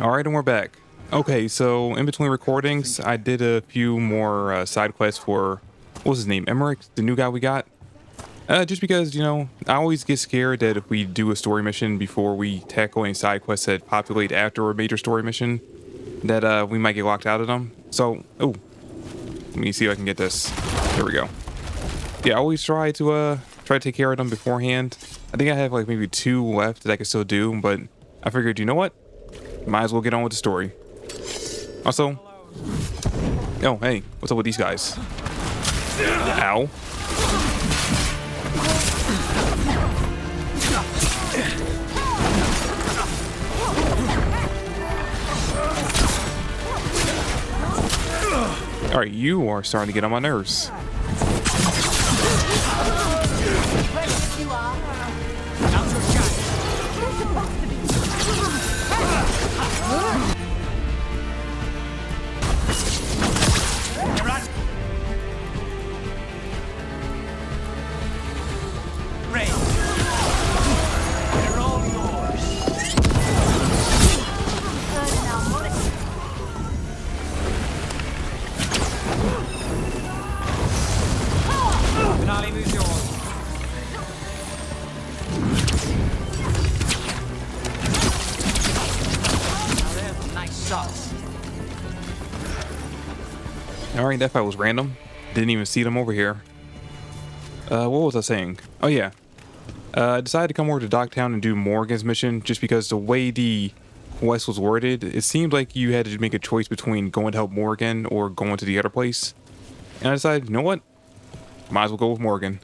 All right, and we're back. Okay, so in between recordings, I did a few more side quests for what was his name, Emmerich, the new guy we got. Just because I always get scared that if we do a story mission before we tackle any side quests that populate after a major story mission, that we might get locked out of them. So, oh, let me see if I can get this. There we go. Yeah, I always try to take care of them beforehand. I think I have like maybe 2 left that I can still do, but I figured, you know what? Might as well get on with the story. Also, oh, hey, what's up with these guys? Ow. All right, you are starting to get on my nerves. Alright, that fight was random. Didn't even see them over here. What was I saying? Oh yeah. I decided to come over to Docktown and do Morgan's mission just because the way the quest was worded, it seemed like you had to make a choice between going to help Morgan or going to the other place. And I decided, you know what? Might as well go with Morgan.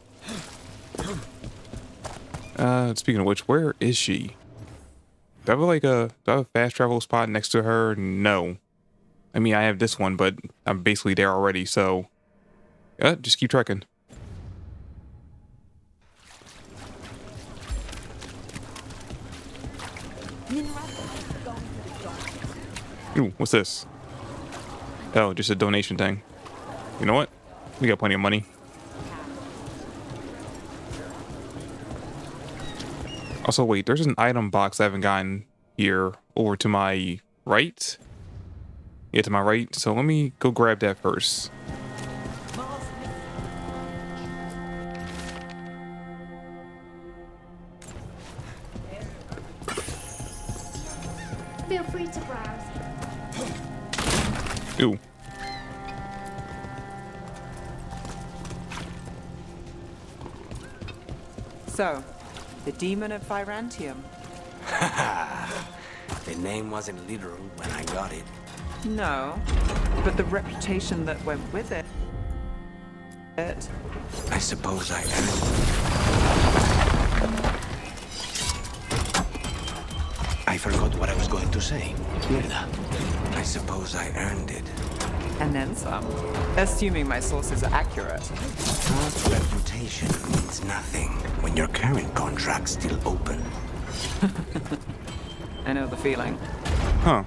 Speaking of which, where is she? Do I have a fast travel spot next to her? No. I mean, I have this one, but I'm basically there already, so just keep trekking. Ooh, what's this? Oh, just a donation thing. You know what? We got plenty of money. Also, wait, there's an item box I haven't gotten here over to my right. Yeah, to my right. So let me go grab that first. Feel free to browse. Ooh. So, the demon of Virantium. The name wasn't literal when I got it. No, but the reputation that went with it. I suppose I earned it. I forgot what I was going to say. Mierda. I suppose I earned it. And then some. Assuming my sources are accurate. That reputation means nothing when your current contract's still open. I know the feeling. Huh.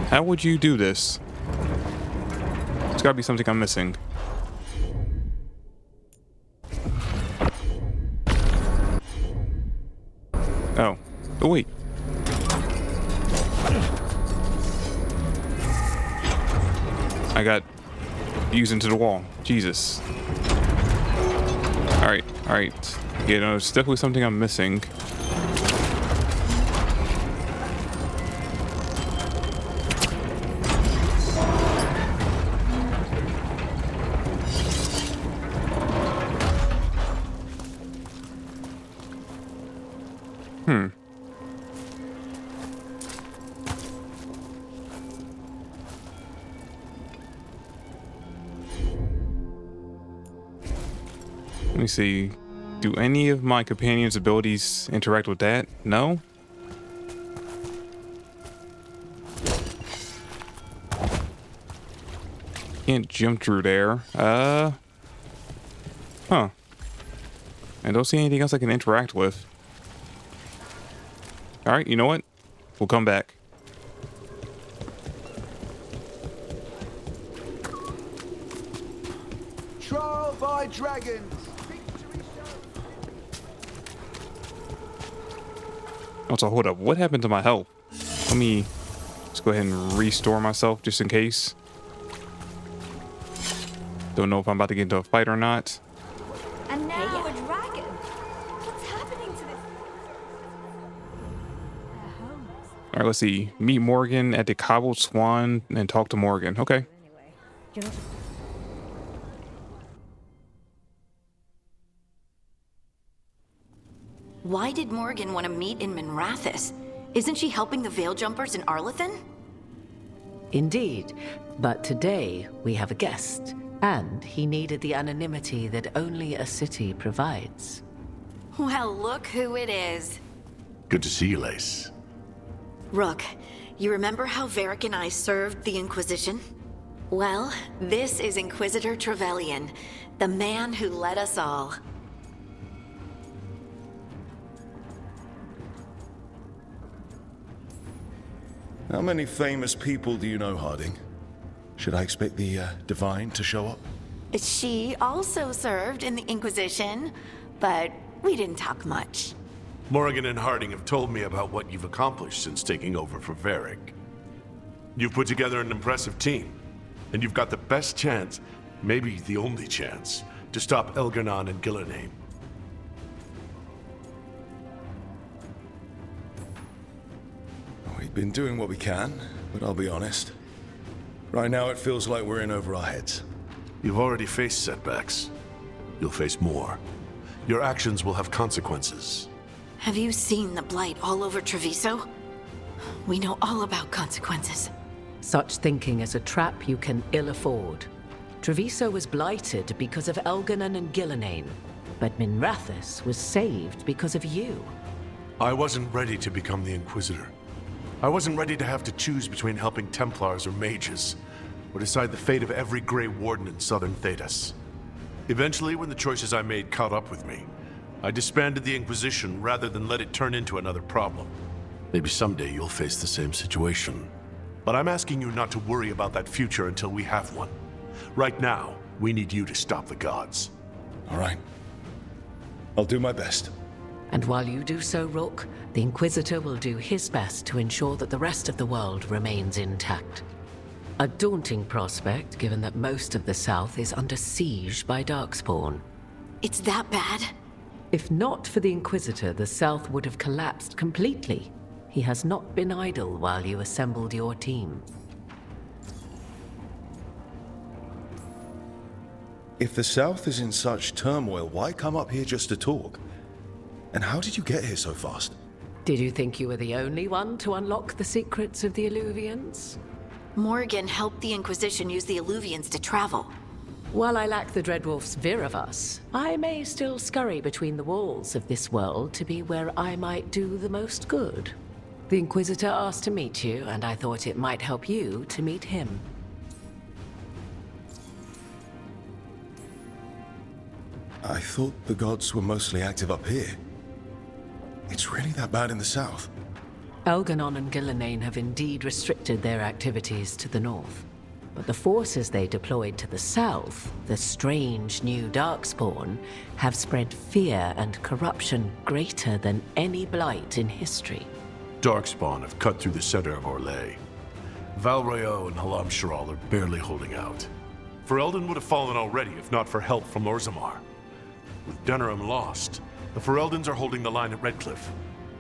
How would you do this? There's gotta be something I'm missing. Oh. Oh, wait. I got used into the wall. Jesus. Alright, alright. Yeah, no, it's definitely something I'm missing. Let me see. Do any of my companion's abilities interact with that? No? Can't jump through there. Huh. I don't see anything else I can interact with. Alright, you know what? We'll come back. Trial by dragons. Also, hold up. What happened to my health? Let me just go ahead and restore myself just in case. Don't know if I'm about to get into a fight or not. And now a dragon. What's happening to this? All right, let's see. Meet Morgan at the Cobbled Swan and talk to Morgan. Okay. Why did Morgan want to meet in Minrathous? Isn't she helping the Veil Jumpers in Arlathan? Indeed, but today we have a guest, and he needed the anonymity that only a city provides. Well, look who it is. Good to see you, Lace. Rook, you remember how Varric and I served the Inquisition? Well, this is Inquisitor Trevelyan, the man who led us all. How many famous people do you know, Harding? Should I expect the Divine to show up? She also served in the Inquisition, but we didn't talk much. Morgan and Harding have told me about what you've accomplished since taking over for Varric. You've put together an impressive team, and you've got the best chance, maybe the only chance, to stop Elgar'nan and Gillenheim. We've been doing what we can, but I'll be honest. Right now it feels like we're in over our heads. You've already faced setbacks. You'll face more. Your actions will have consequences. Have you seen the blight all over Treviso? We know all about consequences. Such thinking is a trap you can ill afford. Treviso was blighted because of Elgar'nan and Gillenheim, but Minrathous was saved because of you. I wasn't ready to become the Inquisitor. I wasn't ready to have to choose between helping Templars or mages, or decide the fate of every Grey Warden in southern Thedas. Eventually, when the choices I made caught up with me, I disbanded the Inquisition rather than let it turn into another problem. Maybe someday you'll face the same situation. But I'm asking you not to worry about that future until we have one. Right now, we need you to stop the gods. All right. I'll do my best. And while you do so, Rook, the Inquisitor will do his best to ensure that the rest of the world remains intact. A daunting prospect, given that most of the South is under siege by Darkspawn. It's that bad? If not for the Inquisitor, the South would have collapsed completely. He has not been idle while you assembled your team. If the South is in such turmoil, why come up here just to talk? And how did you get here so fast? Did you think you were the only one to unlock the secrets of the Illuvians? Morgan helped the Inquisition use the Illuvians to travel. While I lack the Dreadwolf's Viravus, I may still scurry between the walls of this world to be where I might do the most good. The Inquisitor asked to meet you, and I thought it might help you to meet him. I thought the gods were mostly active up here. It's really that bad in the south? Elgar'nan and Gillenheim have indeed restricted their activities to the north. But the forces they deployed to the south, the strange new Darkspawn, have spread fear and corruption greater than any blight in history. Darkspawn have cut through the center of Orlais. Valrayo and Halam Sharal are barely holding out. Ferelden would have fallen already if not for help from Orzammar. With Denerim lost, the Fereldans are holding the line at Redcliffe.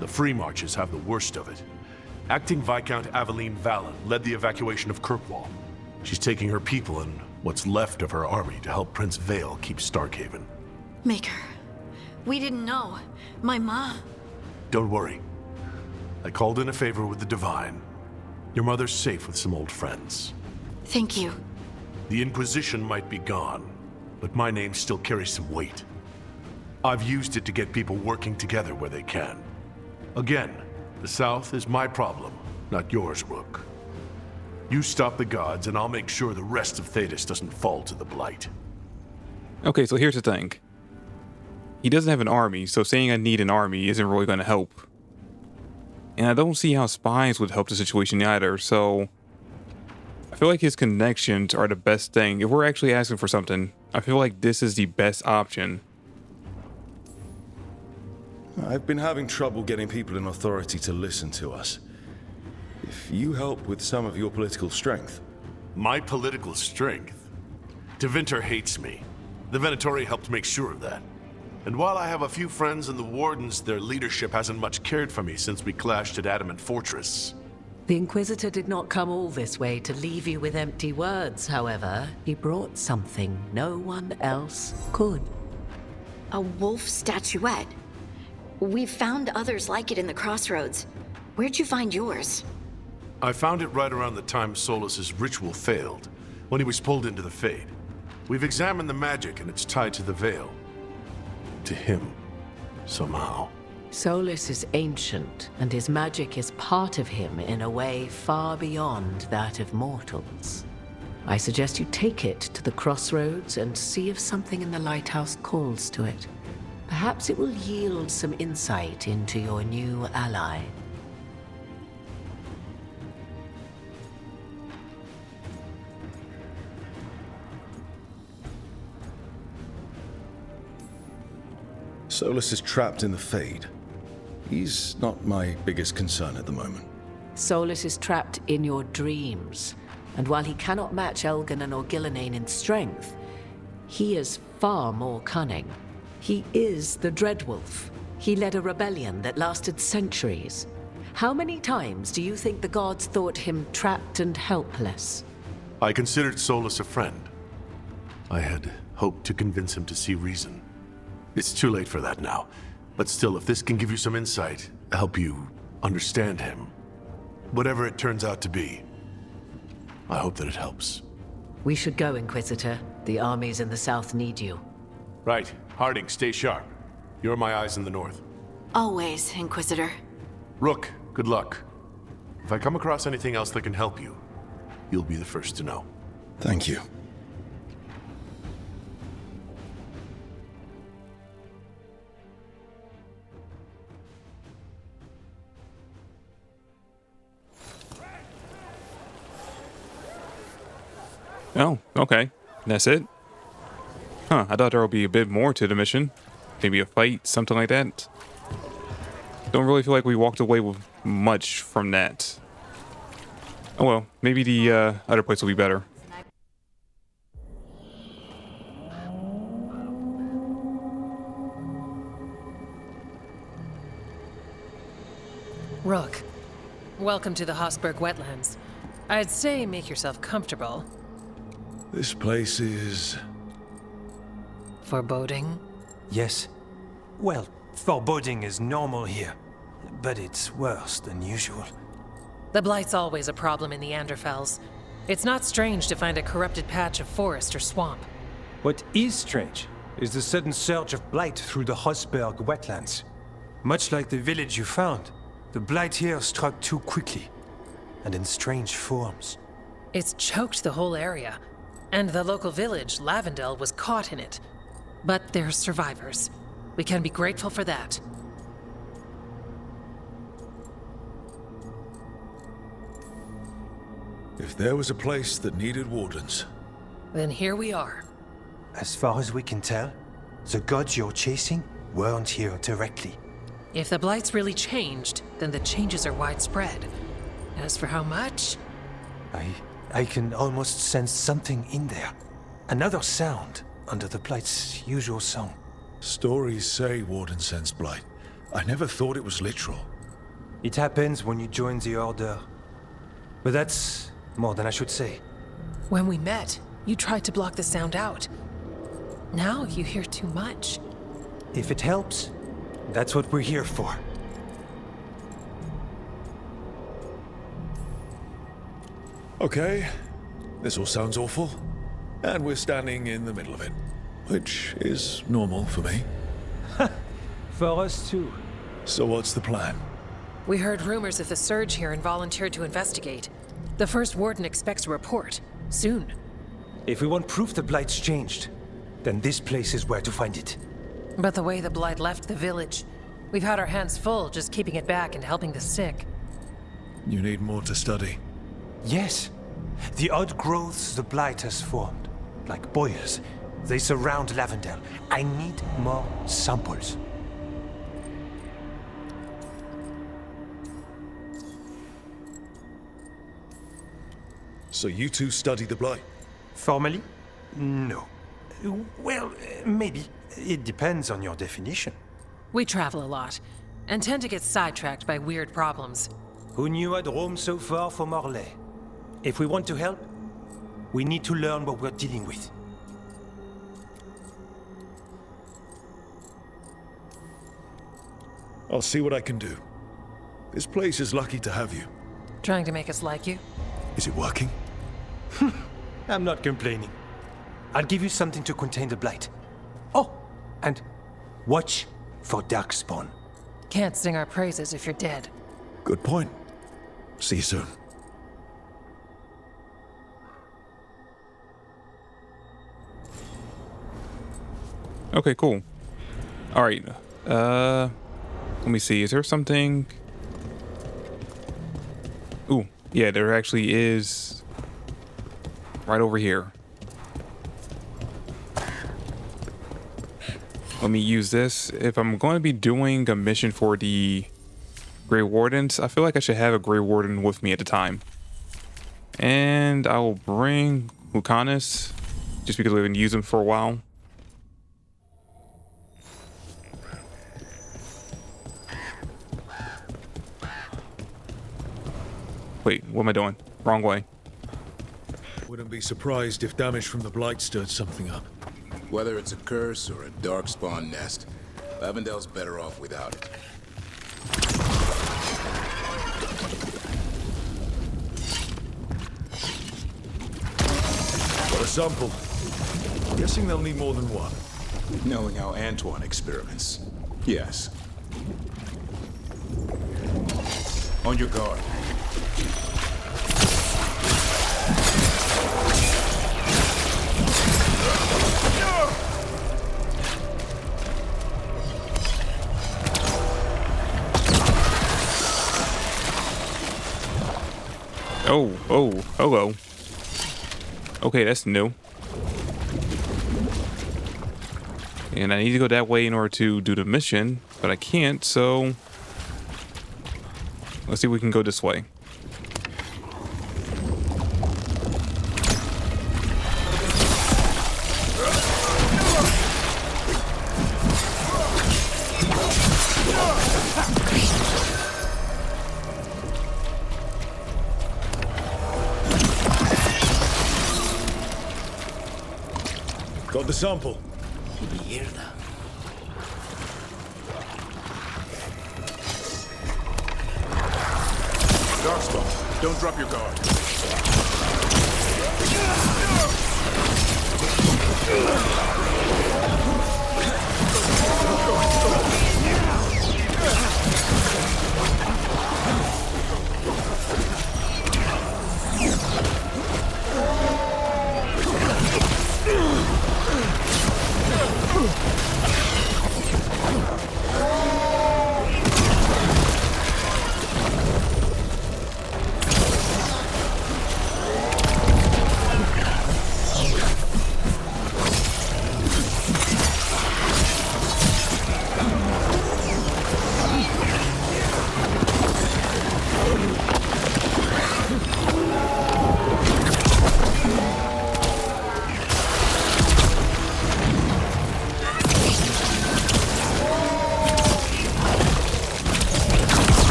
The Free Marches have the worst of it. Acting Viscount Aveline Vallon led the evacuation of Kirkwall. She's taking her people and what's left of her army to help Prince Vale keep Starkhaven. Maker, we didn't know. My mom... Don't worry. I called in a favor with the Divine. Your mother's safe with some old friends. Thank you. The Inquisition might be gone, but my name still carries some weight. I've used it to get people working together where they can. Again, the South is my problem, not yours, Rook. You stop the gods, and I'll make sure the rest of Thedas doesn't fall to the Blight. Okay, so here's the thing. He doesn't have an army, so saying I need an army isn't really going to help. And I don't see how spies would help the situation either, so... I feel like his connections are the best thing. If we're actually asking for something, I feel like this is the best option. I've been having trouble getting people in authority to listen to us. if you help with some of your political strength. My political strength? Tevinter hates me. The Venatori helped make sure of that. And while I have a few friends in the Wardens, their leadership hasn't much cared for me since we clashed at Adamant Fortress. The Inquisitor did not come all this way to leave you with empty words, however. He brought something no one else could. A wolf statuette. We've found others like it in the crossroads. Where'd you find yours? I found it right around the time Solus's ritual failed, when he was pulled into the Fade. We've examined the magic, and it's tied to the Veil. To him, somehow. Solus is ancient, and his magic is part of him in a way far beyond that of mortals. I suggest you take it to the crossroads and see if something in the lighthouse calls to it. Perhaps it will yield some insight into your new ally. Solus is trapped in the Fade. He's not my biggest concern at the moment. Solus is trapped in your dreams, and while he cannot match Elganon or Gillenane in strength, he is far more cunning. He is the Dreadwolf. He led a rebellion that lasted centuries. How many times do you think the gods thought him trapped and helpless? I considered Solus a friend. I had hoped to convince him to see reason. It's too late for that now. But still, if this can give you some insight, help you understand him, whatever it turns out to be, I hope that it helps. We should go, Inquisitor. The armies in the south need you. Right. Harding, stay sharp. You're my eyes in the north. Always, Inquisitor. Rook, good luck. If I come across anything else that can help you, you'll be the first to know. Thank you. Oh, okay. That's it? Huh, I thought there would be a bit more to the mission. Maybe a fight, something like that. Don't really feel like we walked away with much from that. Oh well, maybe the other place will be better. Rook, welcome to the Hosberg wetlands. I'd say make yourself comfortable. This place is... Foreboding? Yes. Well, foreboding is normal here, but it's worse than usual. The Blight's always a problem in the Anderfels. It's not strange to find a corrupted patch of forest or swamp. What is strange is the sudden surge of blight through the Hosberg wetlands. Much like the village you found, the blight here struck too quickly, and in strange forms. It's choked the whole area, and the local village, Lavendel, was caught in it. But they're survivors. We can be grateful for that. If there was a place that needed wardens... Then here we are. As far as we can tell, the gods you're chasing weren't here directly. If the Blight's really changed, then the changes are widespread. As for how much... I can almost sense something in there. Another sound under the Blight's usual song. Stories say Warden sense blight. I never thought it was literal. It happens when you join the Order. But that's more than I should say. When we met, you tried to block the sound out. Now you hear too much. If it helps, that's what we're here for. Okay, this all sounds awful. And we're standing in the middle of it. Which is normal for me. For us too. So what's the plan? We heard rumors of the surge here and volunteered to investigate. The first warden expects a report. Soon. If we want proof the Blight's changed, then this place is where to find it. But the way the Blight left the village, we've had our hands full just keeping it back and helping the sick. You need more to study. Yes. The odd growths the Blight has formed, like boils, they surround Lavendel. I need more samples. So you two study the Blight? Formally? No. Well, maybe. It depends on your definition. We travel a lot, and tend to get sidetracked by weird problems. Who knew I'd roam so far for Morlaix? If we want to help, we need to learn what we're dealing with. I'll see what I can do. This place is lucky to have you. Trying to make us like you? Is it working? I'm not complaining. I'll give you something to contain the Blight. Oh, and watch for Darkspawn. Can't sing our praises if you're dead. Good point. See you soon. Okay, cool. All right. Let me see. Is there something? Ooh, yeah, there actually is. Right over here. Let me use this. If I'm going to be doing a mission for the Grey Wardens, I feel like I should have a Grey Warden with me at the time. And I will bring Lucanus, just because we've been using him for a while. Wait, what am I doing? Wrong way. Wouldn't be surprised if damage from the Blight stirred something up. Whether it's a curse or a darkspawn nest, Lavendel's better off without it. Got a sample. Guessing they'll need more than one. Knowing how Antoine experiments, yes. On your guard. Oh, hello. Okay, that's new. And I need to go that way in order to do the mission, but I can't, so let's see if we can go this way. Got the sample. Mierda. Darkspawn, don't drop your guard.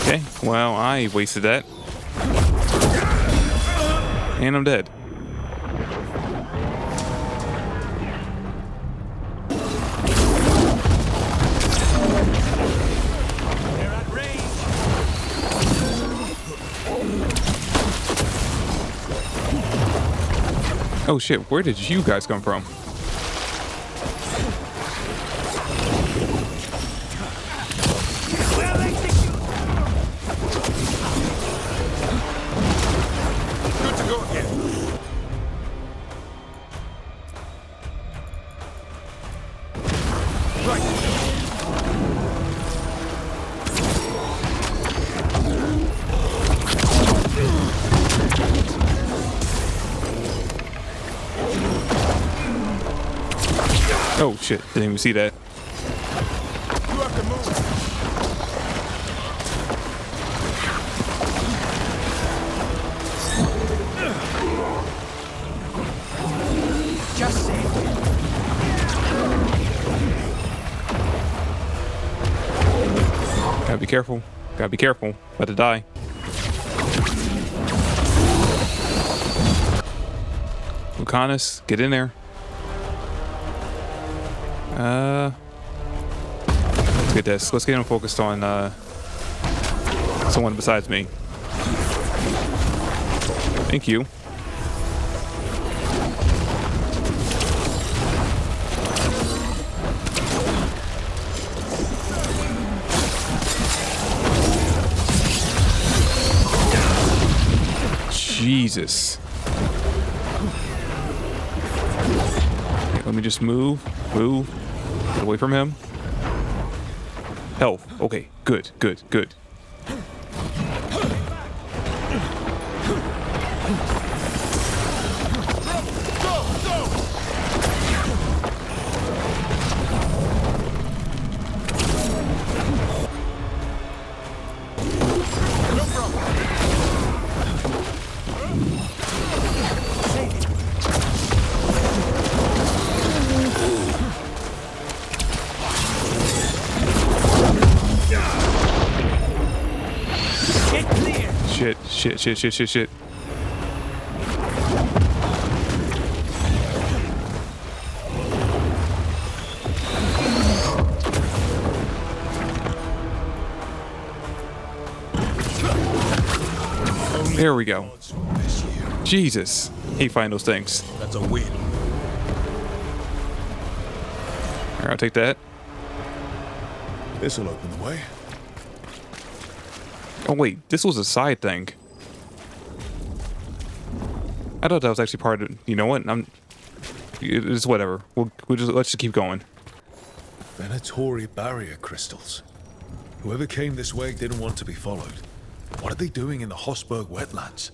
Okay, well, I wasted that. And I'm dead. Oh shit, where did you guys come from? Good to go again. Oh shit! Didn't even see that. You have to move. Just say Gotta be careful. Gotta be careful. About to die. Lucanus, get in there. Let's get this. Let's get him focused on someone besides me. Thank you. Jesus. Okay, let me just move. Get away from him. Health. Okay, good. Shit. There we go. Jesus. Hate finding those things. That's a win. Alright, I'll take that. This'll open the way. Oh wait, this was a side thing. I thought that was actually part of. You know what? It's whatever. Let's just keep going. Venatori barrier crystals. Whoever came this way didn't want to be followed. What are they doing in the Hosberg wetlands?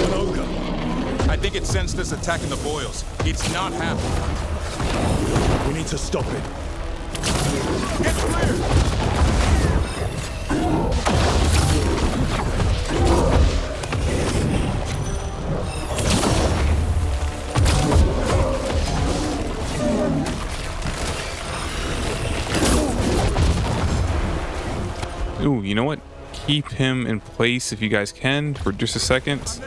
An ogre. I think it sensed us attacking the boils. It's not happening. We need to stop it. Get clear! Ooh, you know what? Keep him in place if you guys can for just a second.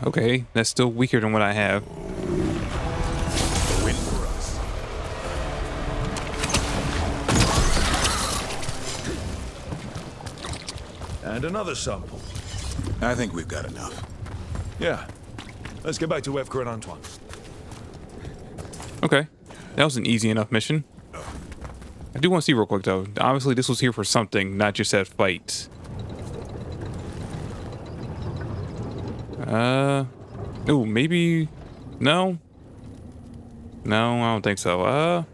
Okay, that's still weaker than what I have. Win for us. And another sample. I think we've got enough. Yeah. Let's get back to Evka and Antoine. Okay, that was an easy enough mission. I do want to see real quick though. Obviously, this was here for something, not just that fight. Oh, maybe. No, I don't think so.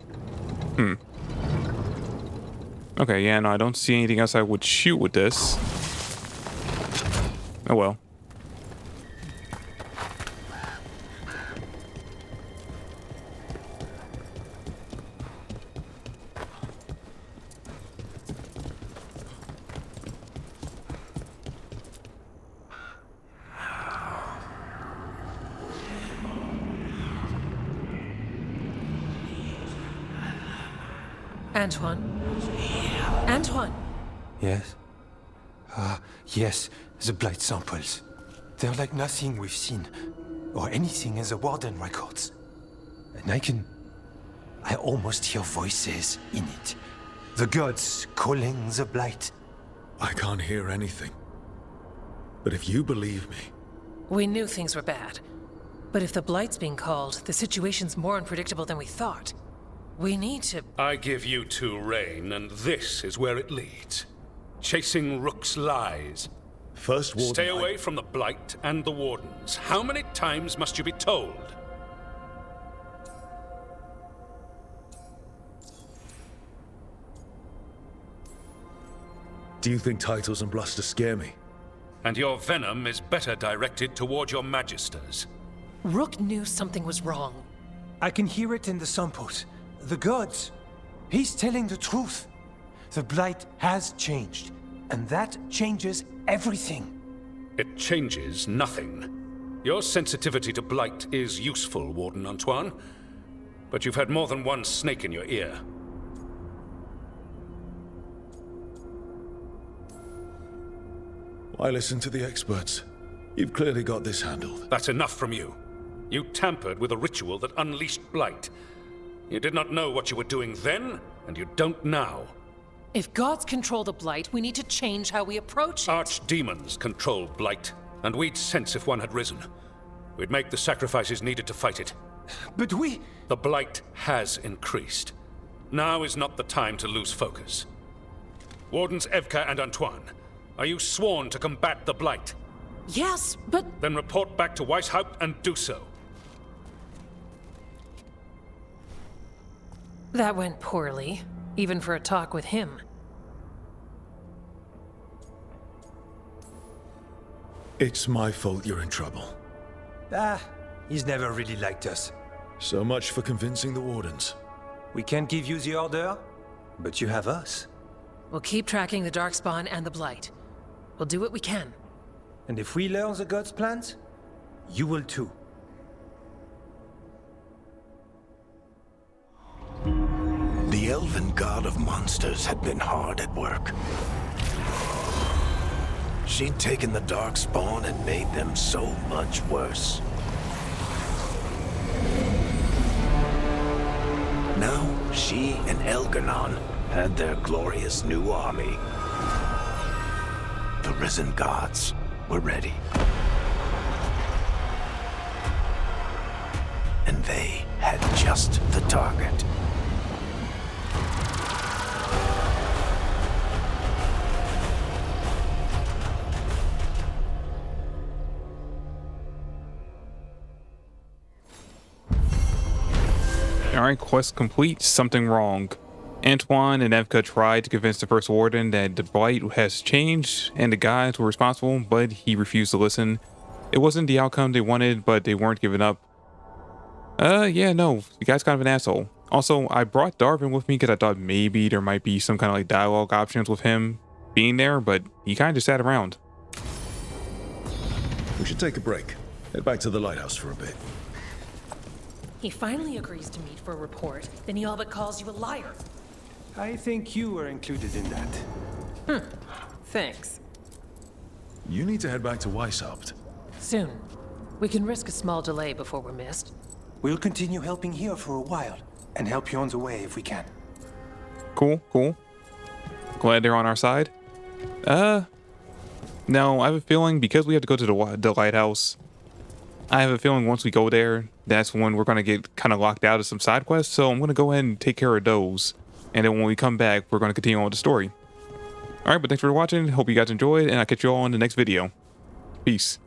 Okay, yeah, no, I don't see anything else I would shoot with this. Oh well. Antoine? Antoine! Yes? Yes, the blight samples. They're like nothing we've seen, or anything in the Warden records. And I almost hear voices in it. The gods calling the blight. I can't hear anything. But if you believe me... We knew things were bad. But if the Blight's being called, the situation's more unpredictable than we thought. We need to... I give you two reign, and this is where it leads. Chasing Rook's lies. First Warden... Stay away from the Blight and the Wardens. How many times must you be told? Do you think titles and bluster scare me? And your venom is better directed toward your magisters. Rook knew something was wrong. I can hear it in the samples. The gods. He's telling the truth. The blight has changed, and that changes everything. It changes nothing. Your sensitivity to blight is useful, Warden Antoine. But you've had more than one snake in your ear. Why listen to the experts? You've clearly got this handled. That's enough from you. You tampered with a ritual that unleashed blight. You did not know what you were doing then, and you don't now. If gods control the Blight, we need to change how we approach it. Archdemons control blight, and we'd sense if one had risen. We'd make the sacrifices needed to fight it. But we... The blight has increased. Now is not the time to lose focus. Wardens Evka and Antoine, are you sworn to combat the blight? Yes, but... Then report back to Weishaupt and do so. That went poorly, even for a talk with him. It's my fault you're in trouble. He's never really liked us. So much for convincing the Wardens. We can't give you the order, but you have us. We'll keep tracking the Darkspawn and the Blight. We'll do what we can. And if we learn the gods' plans, you will too. The elven god of monsters had been hard at work. She'd taken the Darkspawn and made them so much worse. Now, she and Elgarnon had their glorious new army. The risen gods were ready. And they had just the target. Alright, quest complete. Something wrong. Antoine and Evka tried to convince the First Warden that the Blight has changed and the gods were responsible, but he refused to listen. It wasn't the outcome they wanted, but they weren't giving up. Yeah, no, the guy's kind of an asshole. Also, I brought Darvin with me because I thought maybe there might be some kind of like dialogue options with him being there, but he kind of just sat around. We should take a break. Head back to the lighthouse for a bit. He finally agrees to meet for a report, then he all but calls you a liar. I think you were included in that. Thanks. You need to head back to Weishaupt. Soon. We can risk a small delay before we're missed. We'll continue helping here for a while, and help you on the way if we can. Cool, cool. Glad they're on our side. No, I have a feeling because we have to go to the lighthouse, I have a feeling once we go there, that's when we're going to get kind of locked out of some side quests. So I'm going to go ahead and take care of those. And then when we come back, we're going to continue on with the story. All right, but thanks for watching. Hope you guys enjoyed, and I'll catch you all in the next video. Peace.